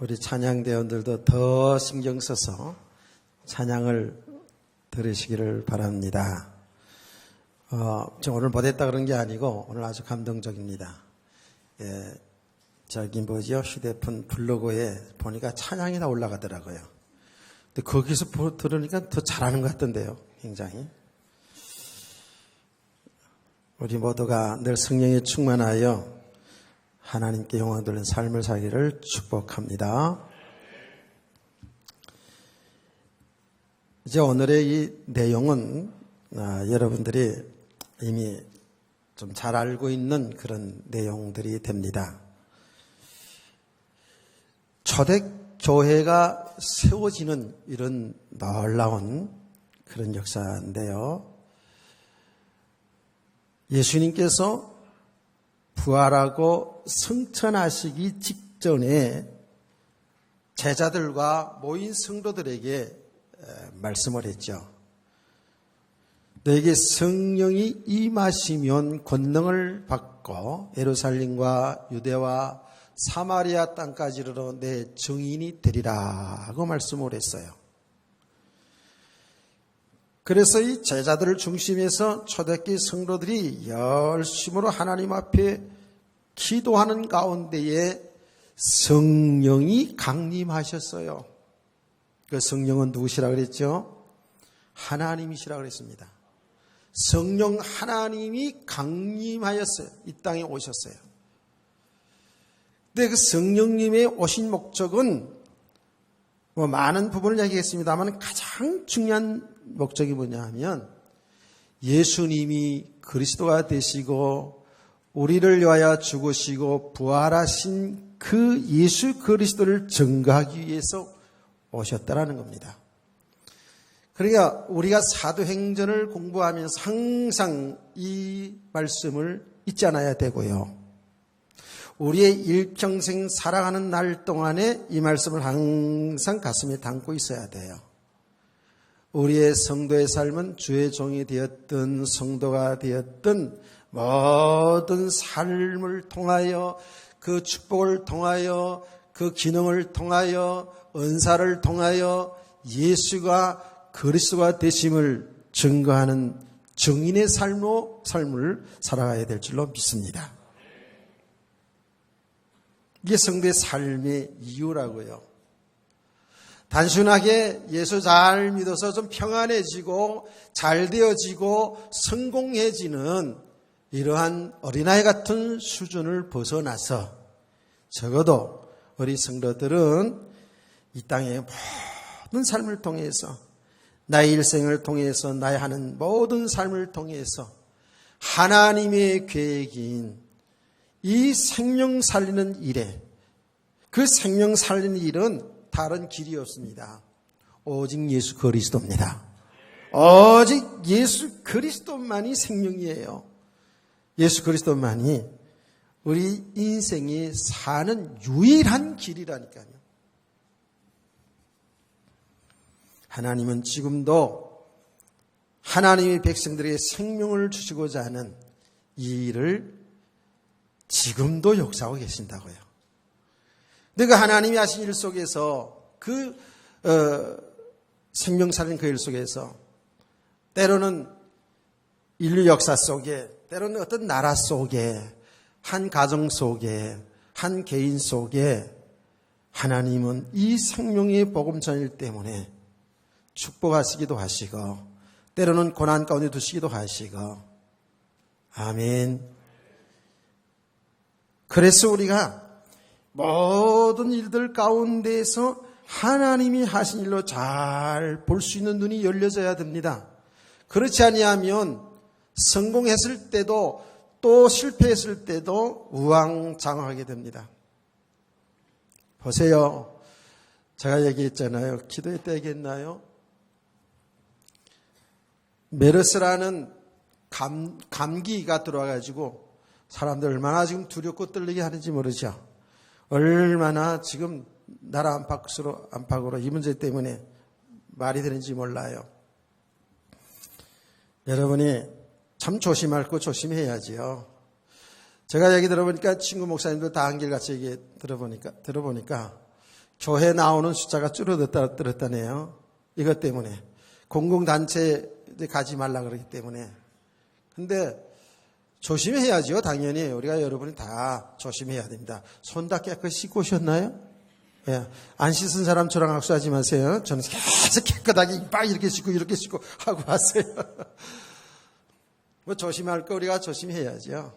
우리 찬양대원들도 더 신경 써서 찬양을 들으시기를 바랍니다. 저 오늘 못했다 그런 게 아니고 오늘 아주 감동적입니다. 휴대폰 블로그에 보니까 찬양이 다 올라가더라고요. 근데 거기서 들으니까 더 잘하는 것 같던데요, 굉장히. 우리 모두가 늘 성령에 충만하여 하나님께 영광 돌리는 삶을 살기를 축복합니다. 이제 오늘의 이 내용은 여러분들이 이미 좀 잘 알고 있는 그런 내용들이 됩니다. 초대교회가 세워지는 이런 놀라운 그런 역사인데요. 예수님께서 부활하고 승천하시기 직전에 제자들과 모인 성도들에게 말씀을 했죠. 너에게 성령이 임하시면 권능을 받고 예루살렘과 유대와 사마리아 땅까지 이르러 내 증인이 되리라 하고 말씀을 했어요. 그래서 이 제자들을 중심해서 초대교회 성도들이 열심으로 하나님 앞에 기도하는 가운데에 성령이 강림하셨어요. 그 성령은 누구시라 그랬죠? 하나님이시라 그랬습니다. 성령 하나님이 강림하였어요. 이 땅에 오셨어요. 근데 그 성령님의 오신 목적은 많은 부분을 얘기했습니다만 가장 중요한 목적이 뭐냐 하면 예수님이 그리스도가 되시고 우리를 위하여 죽으시고 부활하신 그 예수 그리스도를 증거하기 위해서 오셨다라는 겁니다. 그러니까 우리가 사도행전을 공부하면서 항상 이 말씀을 잊지 않아야 되고요. 우리의 일평생 살아가는 날 동안에 이 말씀을 항상 가슴에 담고 있어야 돼요. 우리의 성도의 삶은 주의 종이 되었든 성도가 되었든 모든 삶을 통하여 그 축복을 통하여 그 기능을 통하여 은사를 통하여 예수가 그리스도가 되심을 증거하는 증인의 삶을 살아가야 될 줄로 믿습니다. 이게 성도의 삶의 이유라고요. 단순하게 예수 잘 믿어서 좀 평안해지고 잘 되어지고 성공해지는 이러한 어린아이 같은 수준을 벗어나서 적어도 우리 성도들은 이 땅의 모든 삶을 통해서 나의 일생을 통해서 나의 하는 모든 삶을 통해서 하나님의 계획인 이 생명 살리는 일에 그 생명 살리는 일은 다른 길이 없습니다. 오직 예수 그리스도입니다. 오직 예수 그리스도만이 생명이에요. 예수 그리스도만이 우리 인생이 사는 유일한 길이라니까요. 하나님은 지금도 하나님의 백성들에게 생명을 주시고자 하는 이 일을 지금도 역사하고 계신다고요. 근데 그 하나님이 하신 일 속에서 그 생명 살린 그 일 속에서 때로는 인류 역사 속에 때로는 어떤 나라 속에 한 가정 속에 한 개인 속에 하나님은 이 생명의 복음 전일 때문에 축복하시기도 하시고 때로는 고난 가운데 두시기도 하시고 아멘. 그래서 우리가 모든 일들 가운데에서 하나님이 하신 일로 잘 볼 수 있는 눈이 열려져야 됩니다. 그렇지 아니하면 성공했을 때도 또 실패했을 때도 우왕좌왕하게 됩니다. 보세요. 제가 얘기했잖아요. 기도회 때 얘기했나요? 메르스라는 감기가 들어와가지고 사람들 얼마나 지금 두렵고 떨리게 하는지 모르죠. 얼마나 지금 나라 안팎으로 이 문제 때문에 말이 되는지 몰라요. 여러분이 참 조심할 거 조심해야지요. 제가 얘기 들어보니까 친구 목사님들 다 한결같이 얘기 들어보니까 교회 나오는 숫자가 줄어들었다네요. 이것 때문에. 공공단체에 가지 말라 그러기 때문에. 근데 조심해야죠. 당연히 우리가 여러분이 다 조심해야 됩니다. 손 다 깨끗이 씻고 오셨나요? 예. 안 씻은 사람 저랑 악수하지 마세요. 저는 계속 깨끗하게 막 이렇게 씻고 하고 왔어요. 뭐 조심할 거 우리가 조심해야죠.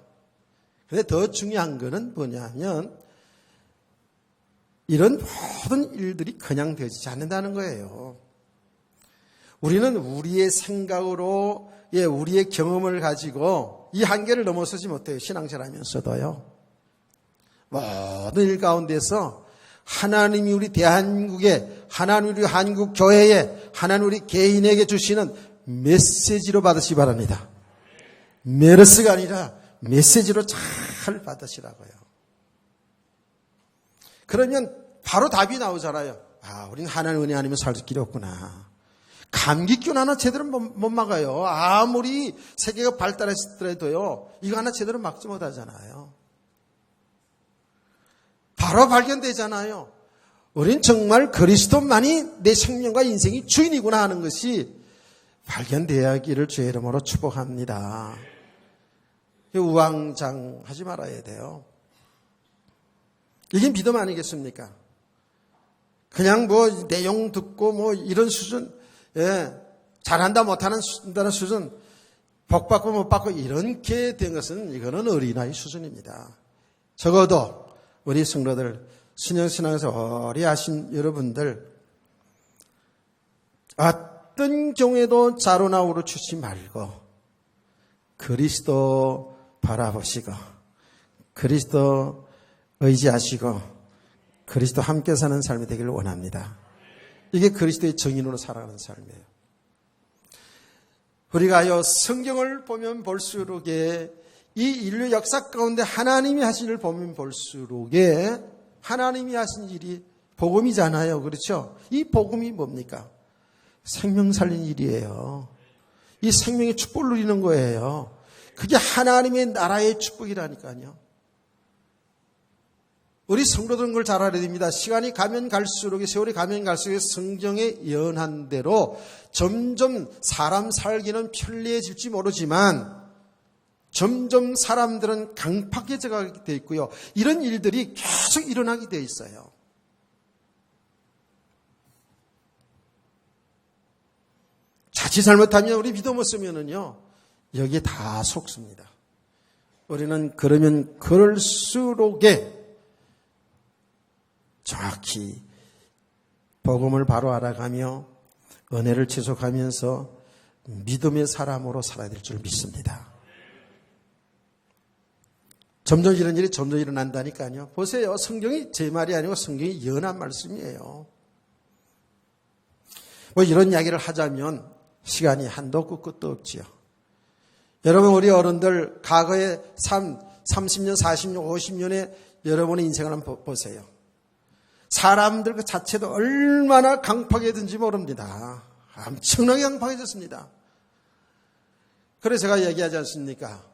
근데 더 중요한 거는 뭐냐면 이런 모든 일들이 그냥 되지 않는다는 거예요. 우리는 우리의 생각으로 우리의 경험을 가지고 이 한계를 넘어서지 못해요. 신앙생활하면서도요. 모든 일 가운데서 하나님이 우리 대한민국에, 하나님 우리 한국 교회에, 하나님 우리 개인에게 주시는 메시지로 받으시기 바랍니다. 메르스가 아니라 메시지로 잘 받으시라고요. 그러면 바로 답이 나오잖아요. 아, 우리는 하나님 은혜 아니면 살 길이 없구나. 감기균 하나 제대로 못 막아요. 아무리 세계가 발달했더라도요. 이거 하나 제대로 막지 못하잖아요. 바로 발견되잖아요. 우린 정말 그리스도만이 내 생명과 인생이 주인이구나 하는 것이 발견되기를 주의 이름으로 축복합니다. 우왕장하지 말아야 돼요. 이게 믿음 아니겠습니까? 그냥 뭐 내용 듣고 이런 수준, 잘한다 못한다는 수준, 복 받고 못 받고 이렇게 된 것은 이거는 어린아이 수준입니다. 적어도 우리 성도들, 신앙신앙에서 어리하신 여러분들, 어떤 경우에도 자로나우로 추지 말고 그리스도 바라보시고 그리스도 의지하시고 그리스도 함께 사는 삶이 되기를 원합니다. 이게 그리스도의 정인으로 살아가는 삶이에요. 우리가요 성경을 보면 볼수록에 이 인류 역사 가운데 하나님이 하신 일을 보면 볼수록에 하나님이 하신 일이 복음이잖아요. 그렇죠? 이 복음이 뭡니까? 생명 살린 일이에요. 이 생명의 축복을 누리는 거예요. 그게 하나님의 나라의 축복이라니까요. 우리 성도들은 그걸 잘 알아야 됩니다. 시간이 가면 갈수록, 세월이 가면 갈수록 성경에 예언한 대로 점점 사람 살기는 편리해질지 모르지만 점점 사람들은 강팍해져가게 되어 있고요. 이런 일들이 계속 일어나게 되어 있어요. 자칫 잘못하면 우리 믿음 없으면은요, 여기에 다 속습니다. 우리는 그러면 그럴수록에 정확히 복음을 바로 알아가며 은혜를 지속하면서 믿음의 사람으로 살아야 될 줄 믿습니다. 점점 이런 일이 점점 일어난다니까요. 보세요. 성경이 제 말이 아니고 성경이 예언한 말씀이에요. 뭐 이런 이야기를 하자면 시간이 한도 없고 끝도 없지요. 여러분 우리 어른들 과거의 30년, 40년, 50년의 여러분의 인생을 한번 보세요. 사람들 그 자체도 얼마나 강팍해졌는지 모릅니다. 엄청나게 강팍해졌습니다. 그래서 제가 얘기하지 않습니까?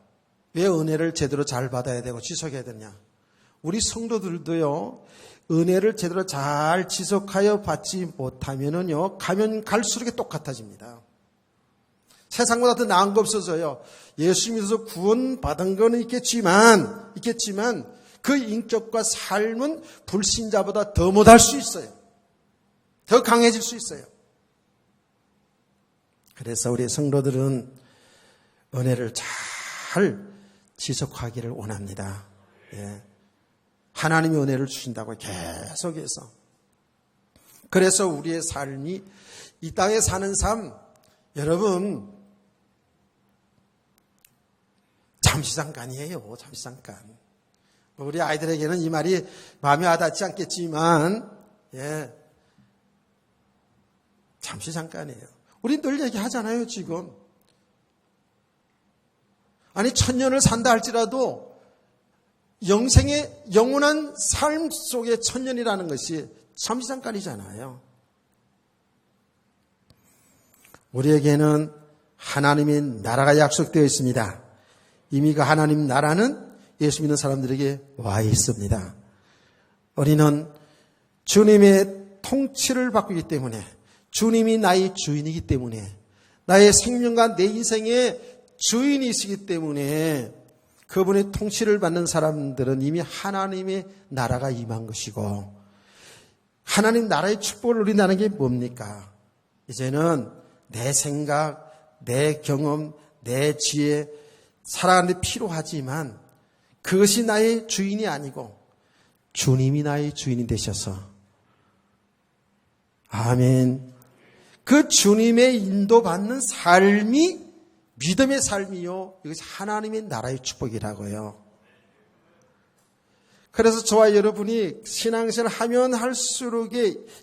왜 은혜를 제대로 잘 받아야 되고 지속해야 되냐? 우리 성도들도요, 은혜를 제대로 잘 지속하여 받지 못하면은요, 가면 갈수록 똑같아집니다. 세상보다 더 나은 거 없어져요. 예수 믿어서 구원받은 거는 있겠지만 그 인격과 삶은 불신자보다 더 못할 수 있어요. 더 강해질 수 있어요. 그래서 우리 성도들은 은혜를 잘 지속하기를 원합니다. 예. 하나님이 은혜를 주신다고 계속해서. 그래서 우리의 삶이 이 땅에 사는 삶, 여러분 잠시 잠깐이에요. 잠시 잠깐. 우리 아이들에게는 이 말이 마음에 와닿지 않겠지만, 잠시 잠깐이에요. 우리 늘 얘기하잖아요, 지금. 아니, 1000년을 산다 할지라도 영생의 영원한 삶 속의 1000년이라는 것이 잠시 잠깐이잖아요. 우리에게는 하나님의 나라가 약속되어 있습니다. 이미 그 하나님 나라는 예수 믿는 사람들에게 와 있습니다. 우리는 주님의 통치를 받고 있기 때문에, 주님이 나의 주인이기 때문에, 나의 생명과 내 인생의 주인이시기 때문에 그분의 통치를 받는 사람들은 이미 하나님의 나라가 임한 것이고, 하나님 나라의 축복을 누린다는 게 뭡니까? 이제는 내 생각, 내 경험, 내 지혜, 살아가는 데 필요하지만 그것이 나의 주인이 아니고 주님이 나의 주인이 되셔서, 아멘. 그 주님의 인도받는 삶이 믿음의 삶이요, 이것이 하나님의 나라의 축복이라고요. 그래서 저와 여러분이 신앙생활을 하면 할수록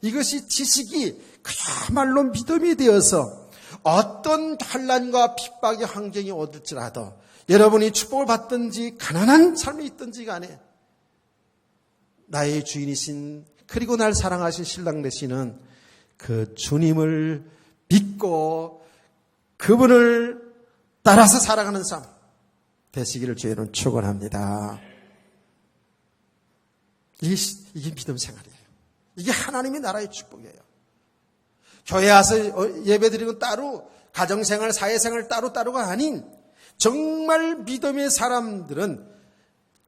이것이 지식이 그야말로 믿음이 되어서 어떤 환난과 핍박의 환경이 오들지라도 여러분이 축복을 받든지 가난한 삶이 있든지 간에 나의 주인이신, 그리고 날 사랑하신 신랑 되시는 그 주님을 믿고 그분을 따라서 살아가는 삶 되시기를 주님은 축원합니다. 이게 믿음 생활이에요. 이게 하나님의 나라의 축복이에요. 교회 와서 예배드리는 따로, 가정생활, 사회생활 따로가 아닌 정말 믿음의 사람들은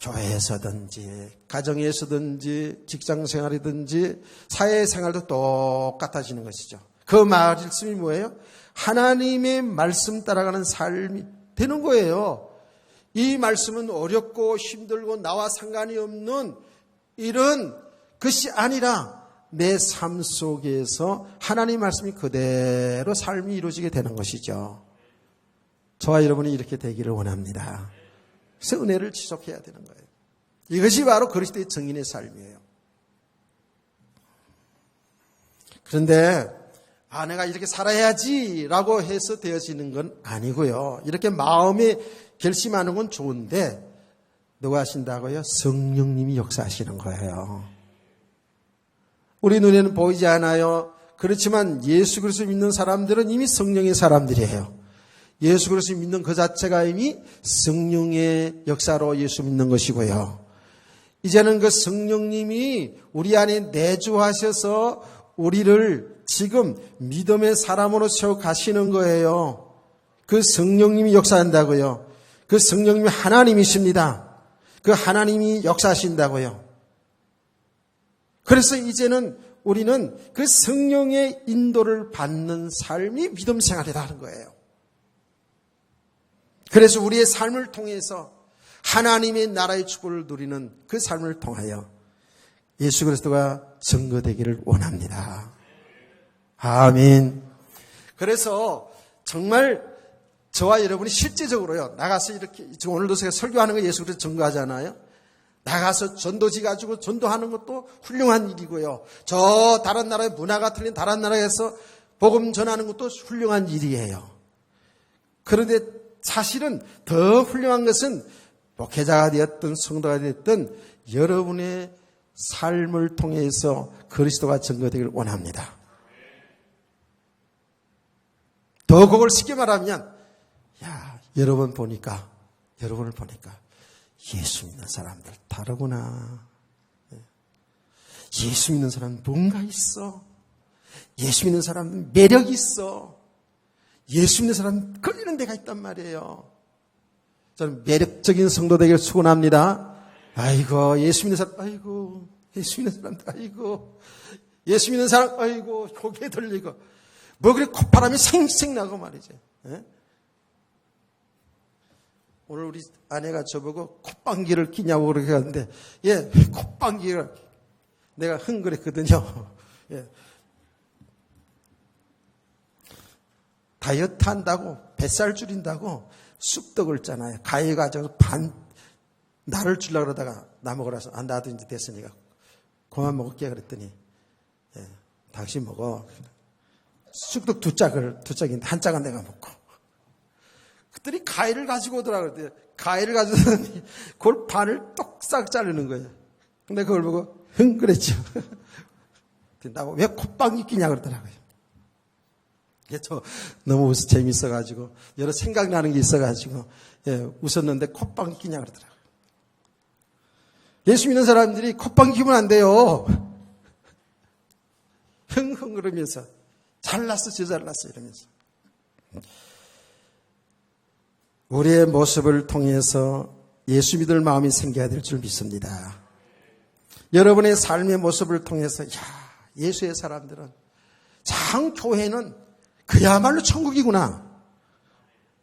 교회에서든지 가정에서든지 직장생활이든지 사회생활도 똑같아지는 것이죠. 그 말씀이 뭐예요? 하나님의 말씀 따라가는 삶이 되는 거예요. 이 말씀은 어렵고 힘들고 나와 상관이 없는 이런 것이 아니라 내 삶 속에서 하나님 말씀이 그대로 삶이 이루어지게 되는 것이죠. 저와 여러분이 이렇게 되기를 원합니다. 그래서 은혜를 지속해야 되는 거예요. 이것이 바로 그리스도의 증인의 삶이에요. 그런데 내가 이렇게 살아야지라고 해서 되어지는 건 아니고요. 이렇게 마음에 결심하는 건 좋은데 누가 하신다고요? 성령님이 역사하시는 거예요. 우리 눈에는 보이지 않아요. 그렇지만 예수 그리스도 믿는 사람들은 이미 성령의 사람들이에요. 예수 그리스도 믿는 그 자체가 이미 성령의 역사로 예수 믿는 것이고요. 이제는 그 성령님이 우리 안에 내주하셔서 우리를 지금 믿음의 사람으로 세워 가시는 거예요. 그 성령님이 역사한다고요. 그 성령님이 하나님이십니다. 그 하나님이 역사하신다고요. 그래서 이제는 우리는 그 성령의 인도를 받는 삶이 믿음 생활이다 하는 거예요. 그래서 우리의 삶을 통해서 하나님의 나라의 축복을 누리는 그 삶을 통하여 예수 그리스도가 증거되기를 원합니다. 아멘. 그래서 정말 저와 여러분이 실제적으로요, 나가서 이렇게, 지금 오늘도 제가 설교하는 거 예수 그리스도 증거하잖아요. 나가서 전도지 가지고 전도하는 것도 훌륭한 일이고요. 저 다른 나라의 문화가 틀린 다른 나라에서 복음 전하는 것도 훌륭한 일이에요. 그런데 사실은 더 훌륭한 것은 목회자가 되었든 성도가 되었든 여러분의 삶을 통해서 그리스도가 증거되기를 원합니다. 더 그걸 쉽게 말하면, 여러분을 보니까 예수 믿는 사람들 다르구나. 예수 믿는 사람은 뭔가 있어. 예수 믿는 사람은 매력이 있어. 예수 믿는 사람은 끌리는 데가 있단 말이에요. 저는 매력적인 성도 되기를 축원합니다. 아이고, 예수 믿는 사람, 아이고, 예수 믿는 사람들, 아이고, 예수 믿는 사람, 아이고, 고개 들리고, 뭐 그래 콧바람이 생생 나고 말이지. 예? 오늘 우리 아내가 저보고 콧방귀를 끼냐고 그렇게 하는데, 콧방귀를 내가 흥그랬거든요. 예. 다이어트 한다고, 뱃살 줄인다고 쑥떡을 잖아요. 가위 가져서 나를 주려고 그러다가 나 먹으라서, 나도 이제 됐으니까 그만 먹을게 그랬더니, 당신 먹어. 쑥떡 두 짝인데 한 짝은 내가 먹고. 그랬더니 가위를 가지고 오더라고요. 그랬더니 가위를 가져오더니 그걸 반을 똑싹 자르는 거예요. 근데 그걸 보고 흥그랬죠. 나보고 왜 콧방귀 끼냐 그러더라고요. 저 너무 재밌어가지고 여러 생각나는 게 있어가지고 웃었는데 콧방귀 끼냐 그러더라고요. 예수 믿는 사람들이 콧방귀 끼면 안 돼요. 덩 그러면서 잘났어 저 잘났어 이러면서 우리의 모습을 통해서 예수 믿을 마음이 생겨야 될 줄 믿습니다. 여러분의 삶의 모습을 통해서 예수의 사람들은 참 교회는 그야말로 천국이구나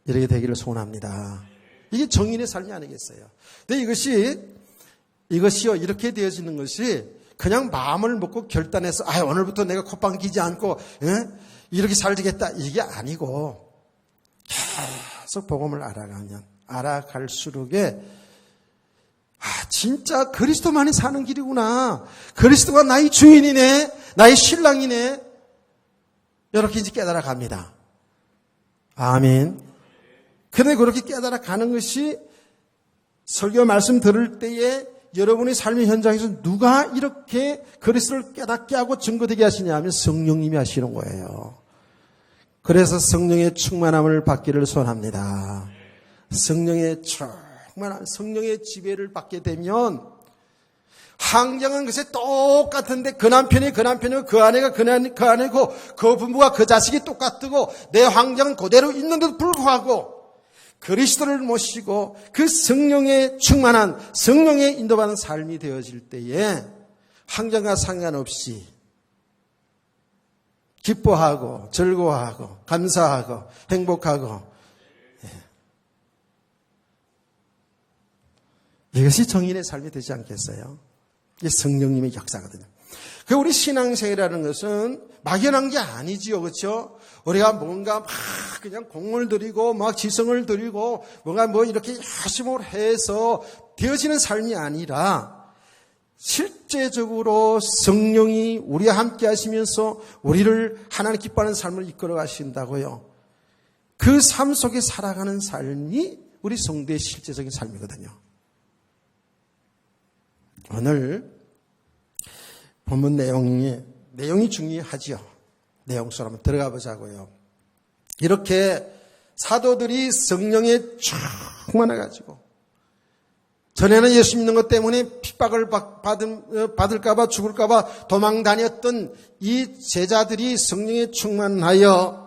이렇게 되기를 소원합니다. 이게 정인의 삶이 아니겠어요? 근데 이것이요 이렇게 되어지는 것이 그냥 마음을 먹고 결단해서 오늘부터 내가 콧방 끼지 않고 이렇게 살겠다 이게 아니고 계속 복음을 알아갈수록에 진짜 그리스도만이 사는 길이구나. 그리스도가 나의 주인이네. 나의 신랑이네. 이렇게 이제 깨달아갑니다. 아멘. 그런데 그렇게 깨달아가는 것이 설교 말씀 들을 때에 여러분의 삶의 현장에서 누가 이렇게 그리스도를 깨닫게 하고 증거되게 하시냐 하면 성령님이 하시는 거예요. 그래서 성령의 충만함을 받기를 소원합니다. 성령의 성령의 지배를 받게 되면 환경은 글쎄 똑같은데 그 남편이 그 남편이고 그 아내가 그 아내고 그 부부가 그 자식이 똑같고 내 환경은 그대로 있는데도 불구하고 그리스도를 모시고 그 성령의 충만한 성령의 인도받는 삶이 되어질 때에 환경과 상관없이 기뻐하고 즐거워하고 감사하고 행복하고 이것이 정인의 삶이 되지 않겠어요? 이게 성령님의 역사거든요. 우리 신앙생이라는 것은 막연한 게 아니지요. 그렇죠? 우리가 뭔가 막 그냥 공을 들이고 막 지성을 들이고 뭔가 이렇게 열심히 해서 되어지는 삶이 아니라 실제적으로 성령이 우리와 함께 하시면서 우리를 하나님 기뻐하는 삶을 이끌어 가신다고요. 그 삶 속에 살아가는 삶이 우리 성도의 실제적인 삶이거든요. 오늘 본문 내용이 중요하지요. 내용 속으로 한번 들어가 보자고요. 이렇게 사도들이 성령에 충만해가지고 전에는 예수 믿는 것 때문에 핍박을 받을까봐 죽을까봐 도망 다녔던 이 제자들이 성령에 충만하여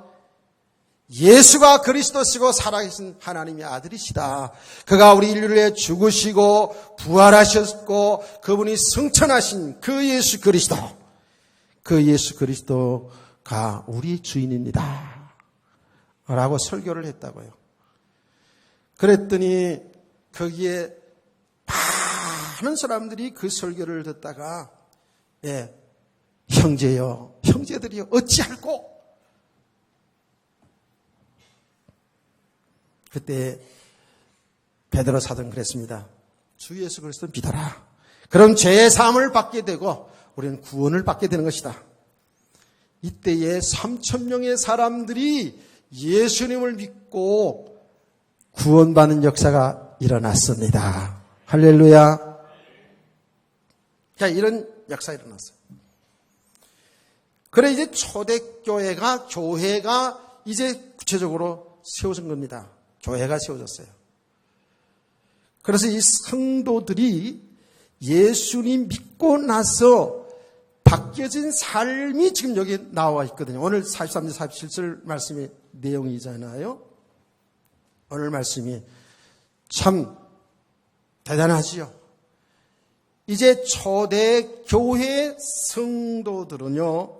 예수가 그리스도시고 살아계신 하나님의 아들이시다. 그가 우리 인류를 위해 죽으시고 부활하셨고 그분이 승천하신 그 예수 그리스도, 그 예수 그리스도가 우리 주인입니다. 라고 설교를 했다고요. 그랬더니 거기에 많은 사람들이 그 설교를 듣다가 형제여, 형제들이여 어찌할꼬? 그때 베드로 사도는 그랬습니다. 주 예수 그리스도를 믿어라. 그럼 죄의 사함을 받게 되고 우리는 구원을 받게 되는 것이다. 이때에 3,000명의 사람들이 예수님을 믿고 구원받는 역사가 일어났습니다. 할렐루야. 자, 이런 역사가 일어났어요. 그래 이제 초대교회가 교회가 이제 구체적으로 세워진 겁니다. 교회가 세워졌어요. 그래서 이 성도들이 예수님 믿고 나서 바뀌어진 삶이 지금 여기 나와 있거든요. 오늘 43절, 47절 말씀이 내용이잖아요. 오늘 말씀이 참 대단하지요. 이제 초대교회 성도들은요,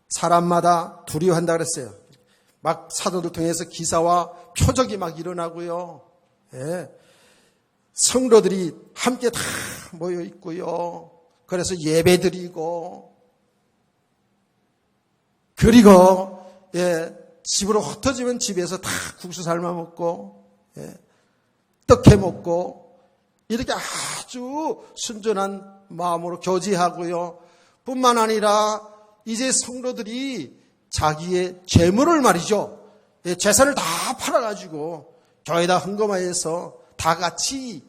사람마다 두려워한다 그랬어요. 막 사도들 통해서 기사와 표적이 막 일어나고요. 성도들이 함께 다 모여 있고요. 그래서 예배드리고 그리고 집으로 흩어지면 집에서 다 국수 삶아 먹고 떡해 먹고 이렇게 아주 순전한 마음으로 교제하고요. 뿐만 아니라 이제 성도들이 자기의 재물을 말이죠. 재산을 다 팔아가지고 교회에다 헌금하여서 다 같이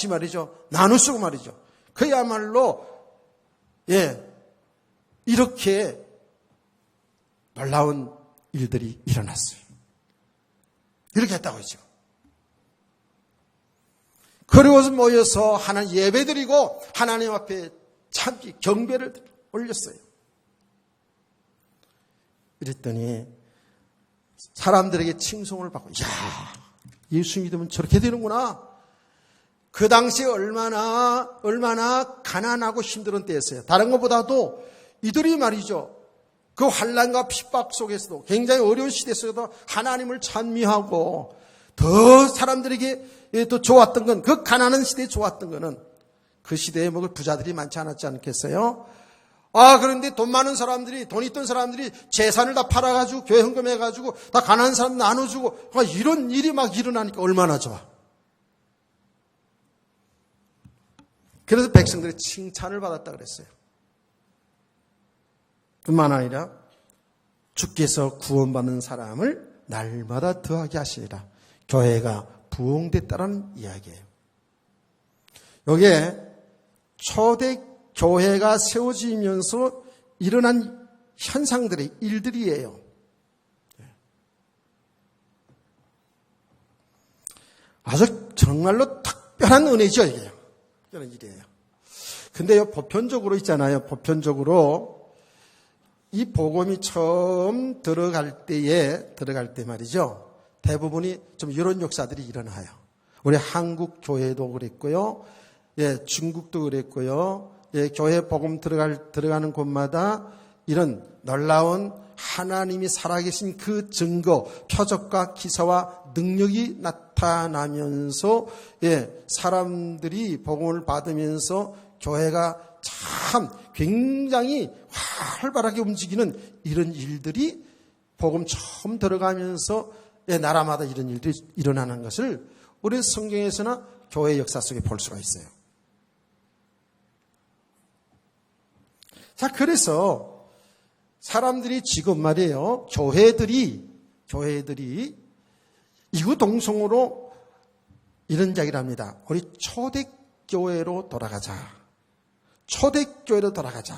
말이죠. 나누 쓰고 말이죠. 그야말로 이렇게 놀라운 일들이 일어났어요. 이렇게 했다고 했죠. 그리고서 모여서 하나님 예배드리고 하나님 앞에 참기 경배를 올렸어요. 이랬더니 사람들에게 칭송을 받고, 야, 예수 믿으면 저렇게 되는구나. 그 당시에 얼마나 가난하고 힘든 때였어요. 다른 것보다도 이들이 말이죠, 그 환난과 핍박 속에서도, 굉장히 어려운 시대 속에서도 하나님을 찬미하고, 더 사람들에게 더 좋았던 건, 그 가난한 시대에 좋았던 거는, 그 시대에 먹을 부자들이 많지 않았지 않겠어요? 그런데 돈 많은 사람들이, 돈 있던 사람들이 재산을 다 팔아가지고, 교회 헌금해가지고, 다 가난한 사람 나눠주고, 이런 일이 막 일어나니까 얼마나 좋아. 그래서 백성들의 칭찬을 받았다 그랬어요. 뿐만 아니라 주께서 구원받는 사람을 날마다 더하게 하시리라. 교회가 부흥됐다는 이야기예요. 여기에 초대 교회가 세워지면서 일어난 현상들의 일들이에요. 아주 정말로 특별한 은혜죠, 이게요. 이런 일이에요. 근데요, 보편적으로 있잖아요. 보편적으로 이 복음이 처음 들어갈 때 말이죠. 대부분이 좀 이런 역사들이 일어나요. 우리 한국 교회도 그랬고요. 예, 중국도 그랬고요. 예, 교회 복음 들어가는 곳마다 이런 놀라운 하나님이 살아계신 그 증거, 표적과 기사와 능력이 나타나면서, 예, 사람들이 복음을 받으면서 교회가 참 굉장히 활발하게 움직이는 이런 일들이 복음 처음 들어가면서, 예, 나라마다 이런 일들이 일어나는 것을 우리 성경에서나 교회 역사 속에 볼 수가 있어요. 자, 그래서 사람들이 지금 말이에요. 교회들이 이구동성으로 이런 이야기를 합니다. 우리 초대교회로 돌아가자. 초대교회로 돌아가자.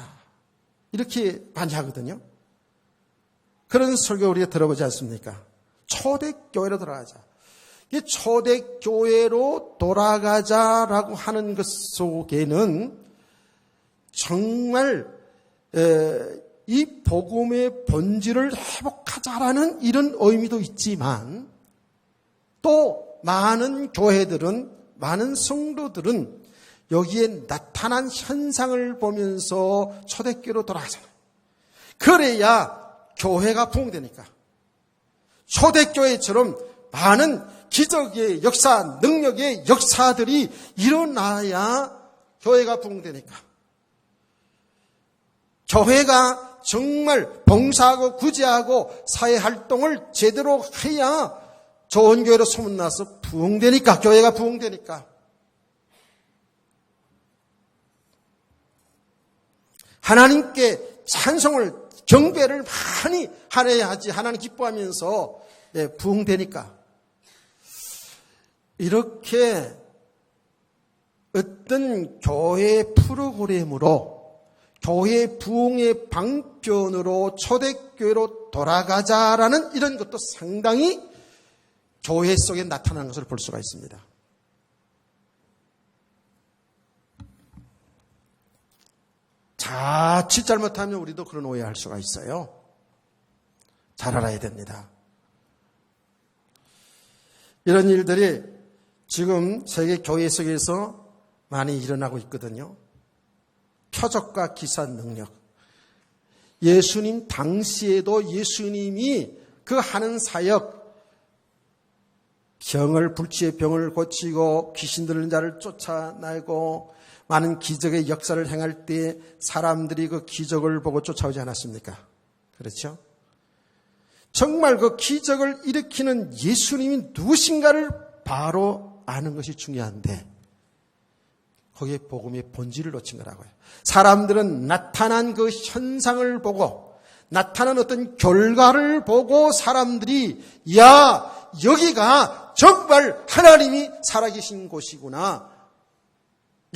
이렇게 많이 하거든요. 그런 설교 우리가 들어보지 않습니까? 초대교회로 돌아가자. 이 초대교회로 돌아가자라고 하는 것 속에는 정말 이 복음의 본질을 회복하자라는 이런 의미도 있지만, 또 많은 교회들은, 많은 성도들은 여기에 나타난 현상을 보면서 초대교회로 돌아가잖아요. 그래야 교회가 부흥되니까. 초대교회처럼 많은 기적의 역사, 능력의 역사들이 일어나야 교회가 부흥되니까. 교회가 정말 봉사하고 구제하고 사회활동을 제대로 해야 좋은 교회로 소문나서 부흥되니까, 교회가 부흥되니까. 하나님께 찬송을, 경배를 많이 하야지 하나님 기뻐하면서, 예, 부흥되니까. 이렇게 어떤 교회 프로그램으로, 교회 부흥의 방편으로 초대교회로 돌아가자라는 이런 것도 상당히 교회 속에 나타나는 것을 볼 수가 있습니다. 자칫 잘못하면 우리도 그런 오해할 수가 있어요. 잘 알아야 됩니다. 이런 일들이 지금 세계 교회 속에서 많이 일어나고 있거든요. 표적과 기사 능력. 예수님 당시에도 예수님이 그 하는 사역, 불치의 병을 고치고 귀신 들린 자를 쫓아내고 많은 기적의 역사를 행할 때 사람들이 그 기적을 보고 쫓아오지 않았습니까? 그렇죠? 정말 그 기적을 일으키는 예수님이 누구신가를 바로 아는 것이 중요한데, 거기에 복음의 본질을 놓친 거라고요. 사람들은 나타난 그 현상을 보고, 나타난 어떤 결과를 보고 사람들이, 야, 여기가 정말 하나님이 살아계신 곳이구나,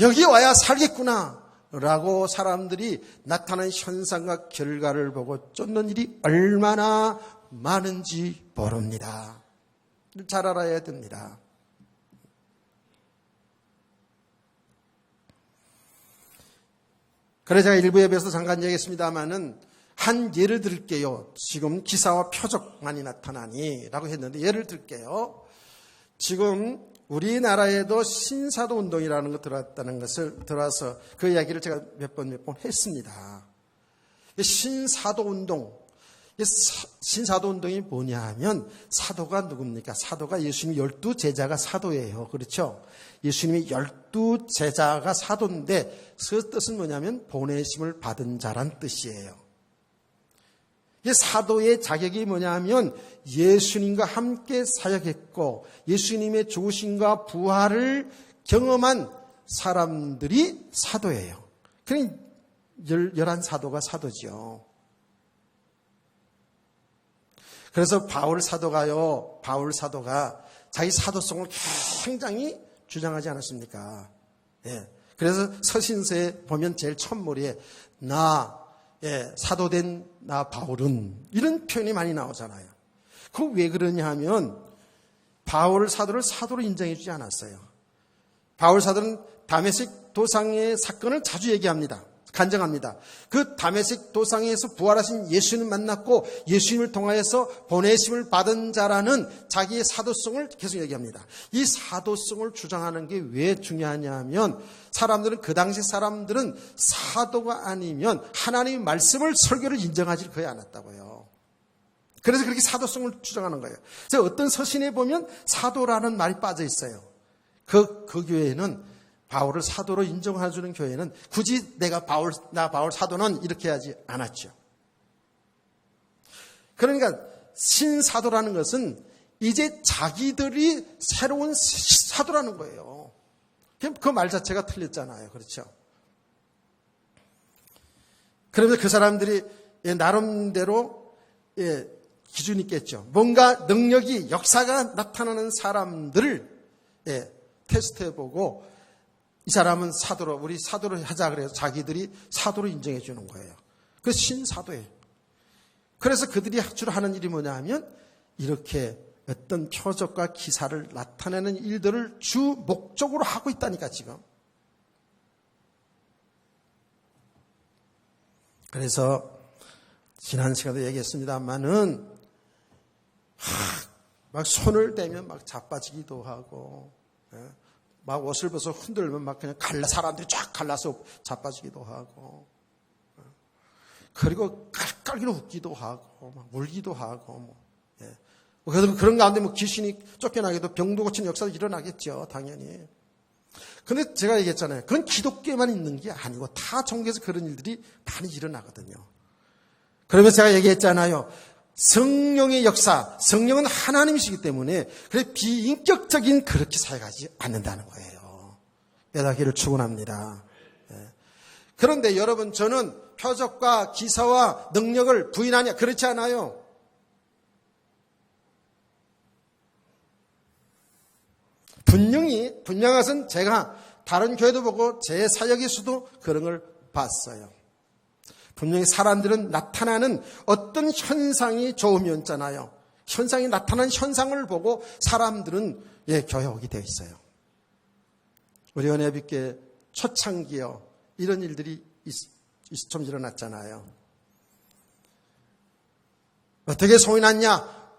여기 와야 살겠구나 라고 사람들이 나타난 현상과 결과를 보고 쫓는 일이 얼마나 많은지 모릅니다. 잘 알아야 됩니다. 그래서 제가 일부 예배에서 잠깐 얘기했습니다마는 한 예를 들게요. 지금 기사와 표적만이 나타나니라고 했는데 예를 들게요. 지금 우리나라에도 신사도 운동이라는 거 들어왔다는 것을 들어와서 그 이야기를 제가 몇 번 했습니다. 신사도 운동. 신사도 운동이 뭐냐 하면 사도가 누굽니까? 사도가 예수님 12제자가 사도예요. 그렇죠? 예수님이 12제자가 사도인데 그 뜻은 뭐냐면 보내심을 받은 자란 뜻이에요. 사도의 자격이 뭐냐 하면 예수님과 함께 사역했고 예수님의 죽으심과 부활을 경험한 사람들이 사도예요. 그러니 11사도가 사도죠. 그래서 바울 사도가 자기 사도성을 굉장히 주장하지 않았습니까? 예. 그래서 서신서에 보면 제일 첫머리에 사도된 나 바울은 이런 표현이 많이 나오잖아요. 그거 왜 그러냐 하면 바울 사도를 사도로 인정해 주지 않았어요. 바울 사도는 다메섹 도상의 사건을 자주 얘기합니다. 간증합니다. 그 다메섹 도상에서 부활하신 예수님 만났고 예수님을 통하여서 보내심을 받은 자라는 자기의 사도성을 계속 얘기합니다. 이 사도성을 주장하는 게 왜 중요하냐 하면 그 당시 사람들은 사도가 아니면 하나님의 말씀을 설교를 인정하지 거의 않았다고요. 그래서 그렇게 사도성을 주장하는 거예요. 그래서 어떤 서신에 보면 사도라는 말이 빠져 있어요. 그 교회에는 바울을 사도로 인정해주는 교회는 굳이 나 바울 사도는 이렇게 하지 않았죠. 그러니까 신사도라는 것은 이제 자기들이 새로운 사도라는 거예요. 그 말 자체가 틀렸잖아요. 그렇죠? 그러면 그 사람들이 나름대로 기준이 있겠죠. 뭔가 능력이 역사가 나타나는 사람들을 테스트해보고 이 사람은 우리 사도로 하자 그래서 자기들이 사도로 인정해 주는 거예요. 그 신사도예요. 그래서 그들이 주로 하는 일이 뭐냐 하면 이렇게 어떤 표적과 기사를 나타내는 일들을 주 목적으로 하고 있다니까 지금. 그래서 지난 시간에도 얘기했습니다만은 막 손을 대면 막 자빠지기도 하고 막 옷을 벗어 흔들면 막 그냥 사람들이 쫙 갈라서 자빠지기도 하고, 그리고 깔깔기로 웃기도 하고, 막 울기도 하고, 그래서 그런 가운데 귀신이 쫓겨나게도 병도 고치는 역사도 일어나겠죠, 당연히. 근데 제가 얘기했잖아요. 그건 기독교에만 있는 게 아니고 다 종교에서 그런 일들이 많이 일어나거든요. 그러면서 제가 얘기했잖아요. 성령의 역사, 성령은 하나님이시기 때문에 그래 비인격적인 그렇게 사역하지 않는다는 거예요. 깨닫기를 축원합니다. 그런데 여러분 저는 표적과 기사와 능력을 부인하냐 그렇지 않아요. 분명한 것은 제가 다른 교회도 보고 제 사역에서도 그런 걸 봤어요. 분명히 사람들은 나타나는 어떤 현상이 좋으면잖아요. 현상이 나타나는 현상을 보고 사람들은 교회 오게 되어 있어요. 우리 은혜빛교회 초창기요. 이런 일들이 좀 일어났잖아요. 어떻게 소문이 났냐?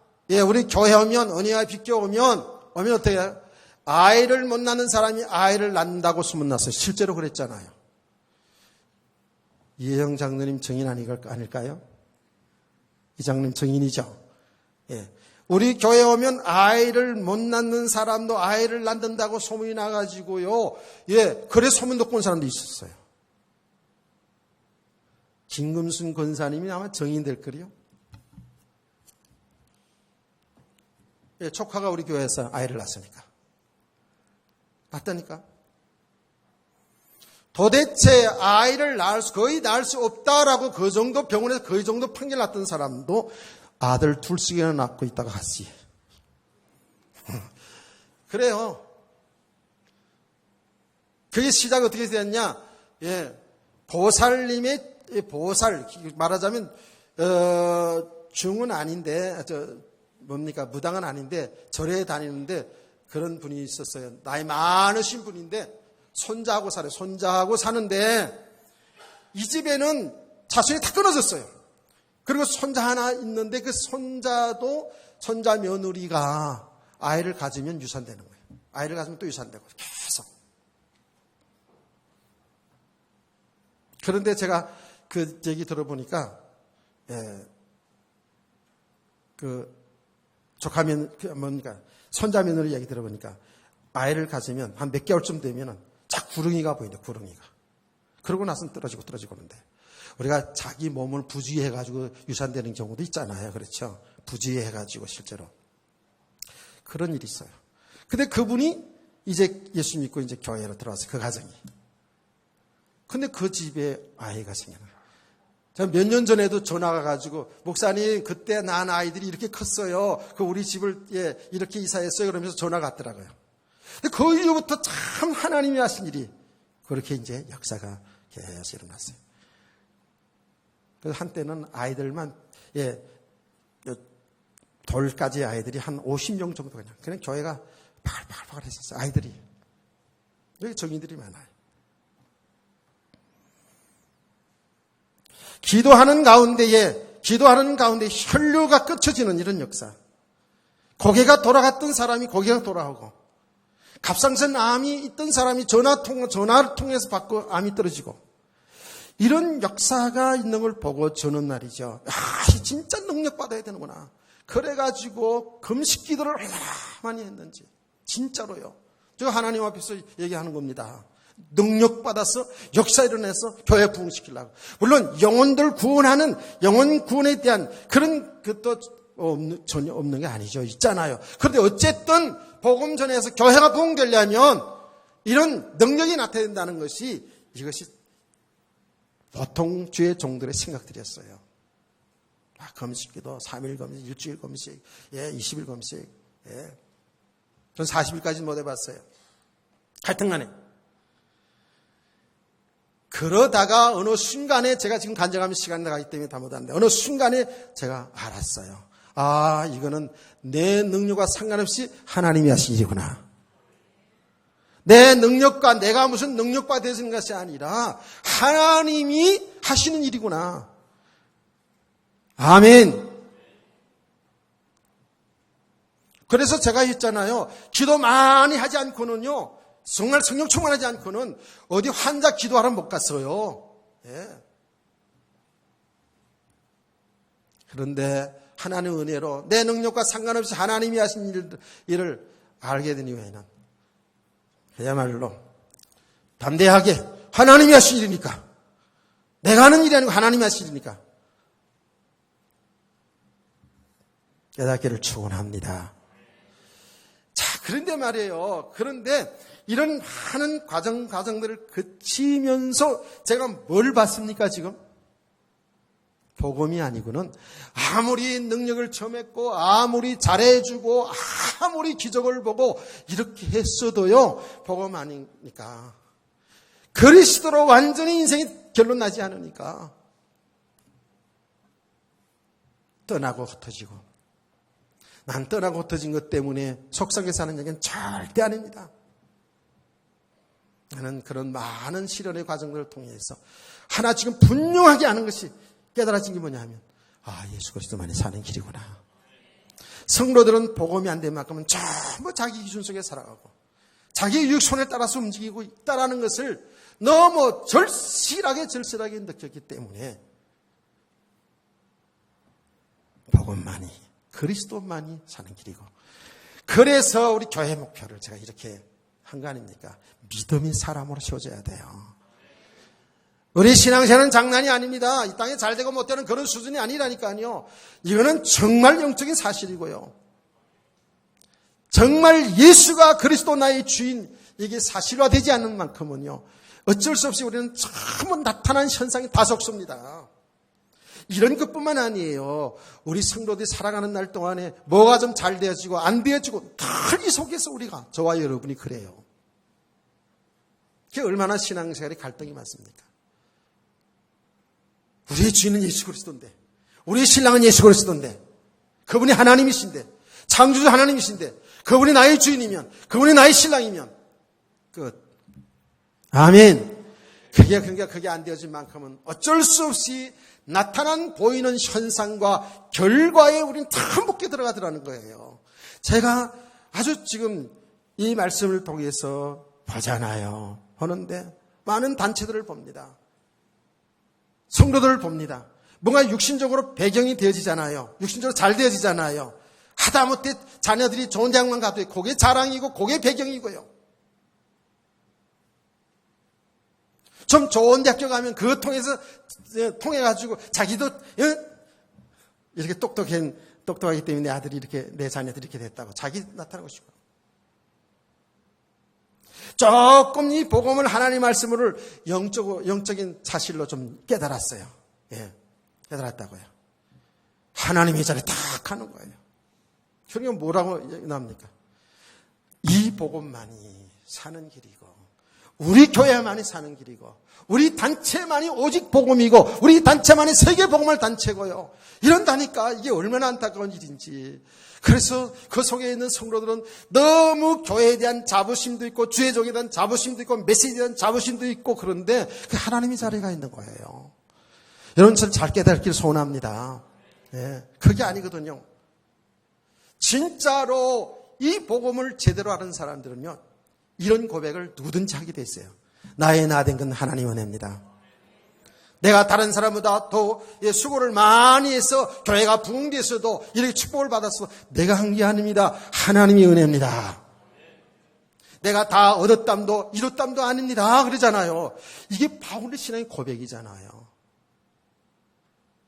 우리 교회 오면 은혜와 빛교 오면 어떻게 해요? 아이를 못 낳는 사람이 아이를 낳는다고 소문났어요. 실제로 그랬잖아요. 이혜영 장로님 증인 아닐까요? 이 장로님 증인이죠. 우리 교회 오면 아이를 못 낳는 사람도 아이를 낳는다고 소문이 나가지고요. 그래 소문 듣고 온 사람도 있었어요. 김금순 권사님이 아마 증인 될 거요. 조카가 우리 교회에서 아이를 낳았으니까. 낳았다니까. 도대체 아이를 거의 낳을 수 없다라고 그 정도 병원에서 그 정도 판결 났던 사람도 아들 둘씩이나 낳고 있다가 하지. 그래요. 그게 시작이 어떻게 되었냐? 보살님의 보살 말하자면 중은 아닌데 무당은 아닌데 절에 다니는데 그런 분이 있었어요. 나이 많으신 분인데 손자하고 사는데 이 집에는 자손이 다 끊어졌어요. 그리고 손자 하나 있는데 그 손자도 손자 며느리가 아이를 가지면 유산되는 거예요. 아이를 가지면 또 유산되고 계속. 그런데 제가 그 얘기 들어보니까 그 조카면 뭡니까 손자 며느리 얘기 들어보니까 아이를 가지면 한 몇 개월쯤 되면은 자 구릉이가 보인대. 구릉이가. 그러고 나서는 떨어지고 오는데 우리가 자기 몸을 부주의해가지고 유산되는 경우도 있잖아요. 그렇죠? 부주의해가지고 실제로 그런 일이 있어요. 근데 그분이 이제 예수 믿고 이제 교회로 들어왔어요. 그 가정이. 근데 그 집에 아이가 생겨나요. 제가 몇 년 전에도 전화가 가지고 목사님 그때 난 아이들이 이렇게 컸어요. 그 우리 집을 이렇게 이사했어요. 그러면서 전화가 왔더라고요. 근데 그 이후부터 참 하나님이 하신 일이 그렇게 이제 역사가 계속 일어났어요. 그래서 한때는 아이들만 돌까지 아이들이 한 50명 정도 그냥 교회가 팔팔팔 했었어요. 아이들이. 여기 정인들이 많아요. 기도하는 가운데에 혈류가 끊쳐지는 이런 역사. 고개가 돌아갔던 사람이 고개가 돌아오고 갑상선 암이 있던 사람이 전화를 통해서 받고 암이 떨어지고 이런 역사가 있는 걸 보고 저는 말이죠. 진짜 능력 받아야 되는구나. 그래가지고 금식 기도를 얼마나 많이 했는지 진짜로요. 제가 하나님 앞에서 얘기하는 겁니다. 능력 받아서 역사 일어나서 교회 부흥시키려고. 물론 영혼들 구원하는 영혼 구원에 대한 그런 것도 전혀 없는 게 아니죠. 있잖아요. 그런데 어쨌든 복음 전에서 교회가 부흥되려면 이런 능력이 나타낸다는 것이 이것이 보통 주의 종들의 생각들이었어요. 금식기도 3일 금식, 일주일 금식, 20일 금식. 전 40일까지 못 해봤어요. 하여튼간에 그러다가 어느 순간에 제가 지금 간증하면 시간이 나가기 때문에 다 못하는데 어느 순간에 제가 알았어요. 이거는 내 능력과 상관없이 하나님이 하신 일이구나. 내 능력과 내가 무슨 능력과 되는 것이 아니라 하나님이 하시는 일이구나. 아멘. 그래서 제가 했잖아요. 기도 많이 하지 않고는요. 정말 성령 충만하지 않고는 어디 환자 기도하러 못 갔어요. 그런데 하나님의 은혜로 내 능력과 상관없이 하나님이 하신 일을 알게 된 이후에는 그야말로 담대하게 하나님이 하신 일이니까 내가 하는 일이 아니고 하나님이 하신 일이니까 깨닫기를 축원합니다. 자, 그런데 말이에요. 그런데 이런 많은 과정들을 거치면서 제가 뭘 봤습니까 지금? 복음이 아니고는 아무리 능력을 점했고 아무리 잘해주고 아무리 기적을 보고 이렇게 했어도요. 복음 아니니까. 그리스도로 완전히 인생이 결론 나지 않으니까 떠나고 흩어지고 난 떠나고 흩어진 것 때문에 속상해 사는 얘기는 절대 아닙니다. 나는 그런 많은 시련의 과정들을 통해서 하나 지금 분명하게 아는 것이 깨달아진 게 뭐냐 하면 예수 그리스도만이 사는 길이구나. 성도들은 복음이 안 된 만큼은 전부 자기 기준 속에 살아가고 자기 육손에 따라서 움직이고 있다라는 것을 너무 절실하게 느꼈기 때문에 복음만이 그리스도만이 사는 길이고 그래서 우리 교회 목표를 제가 이렇게 한 거 아닙니까? 믿음이 사람으로 세워져야 돼요. 우리 신앙생활은 장난이 아닙니다. 이 땅에 잘되고 못되는 그런 수준이 아니라니까요. 이거는 정말 영적인 사실이고요. 정말 예수가 그리스도 나의 주인 이게 사실화되지 않는 만큼은요. 어쩔 수 없이 우리는 전부 나타난 현상이 다 속습니다. 이런 것뿐만 아니에요. 우리 성도들이 살아가는 날 동안에 뭐가 좀 잘 되어지고 안 되어지고 늘 이 속에서 우리가 저와 여러분이 그래요. 그게 얼마나 신앙생활에 갈등이 많습니까? 우리의 주인은 예수 그리스도인데 우리의 신랑은 예수 그리스도인데 그분이 하나님이신데 창조주 하나님이신데 그분이 나의 주인이면 그분이 나의 신랑이면 끝. 아멘. 그게 안 되어진 만큼은 어쩔 수 없이 나타난 보이는 현상과 결과에 우리는 다 묶여 들어가더라는 거예요. 제가 아주 지금 이 말씀을 통해서 보잖아요. 보는데 많은 단체들을 봅니다. 성도들을 봅니다. 뭔가 육신적으로 배경이 되어지잖아요. 육신적으로 잘 되어지잖아요. 하다못해 자녀들이 좋은 대학만 가도 그게 자랑이고 그게 배경이고요. 좀 좋은 대학교 가면 그거 통해가지고 자기도 이렇게 똑똑하기 때문에 내 아들이 이렇게, 내 자녀들이 이렇게 됐다고 자기 나타나고 싶고. 조금 이 복음을 하나님 말씀을 영적인 사실로 좀 깨달았어요. 예, 깨달았다고요. 하나님의 자리에 딱 하는 거예요. 그러니까 뭐라고 나옵니까? 이 복음만이 사는 길이고, 우리 교회만이 사는 길이고, 우리 단체만이 오직 복음이고, 우리 단체만이 세계 복음할 단체고요. 이런다니까 이게 얼마나 안타까운 일인지. 그래서 그 속에 있는 성도들은 너무 교회에 대한 자부심도 있고, 주의종에 대한 자부심도 있고, 메시지에 대한 자부심도 있고, 그런데 그 하나님의 자리가 있는 거예요. 여러분, 저는 잘 깨닫기를 소원합니다. 예, 그게 아니거든요. 진짜로 이 복음을 제대로 아는 사람들은요, 이런 고백을 누구든지 하게 돼 있어요. 나의 나 된 건 하나님 은혜입니다. 내가 다른 사람보다 더 수고를 많이 해서 교회가 부흥됐어도 이렇게 축복을 받았어. 내가 한 게 아닙니다. 하나님의 은혜입니다. 내가 다 얻었담도 이뤘담도 아닙니다. 그러잖아요. 이게 바울의 신앙의 고백이잖아요.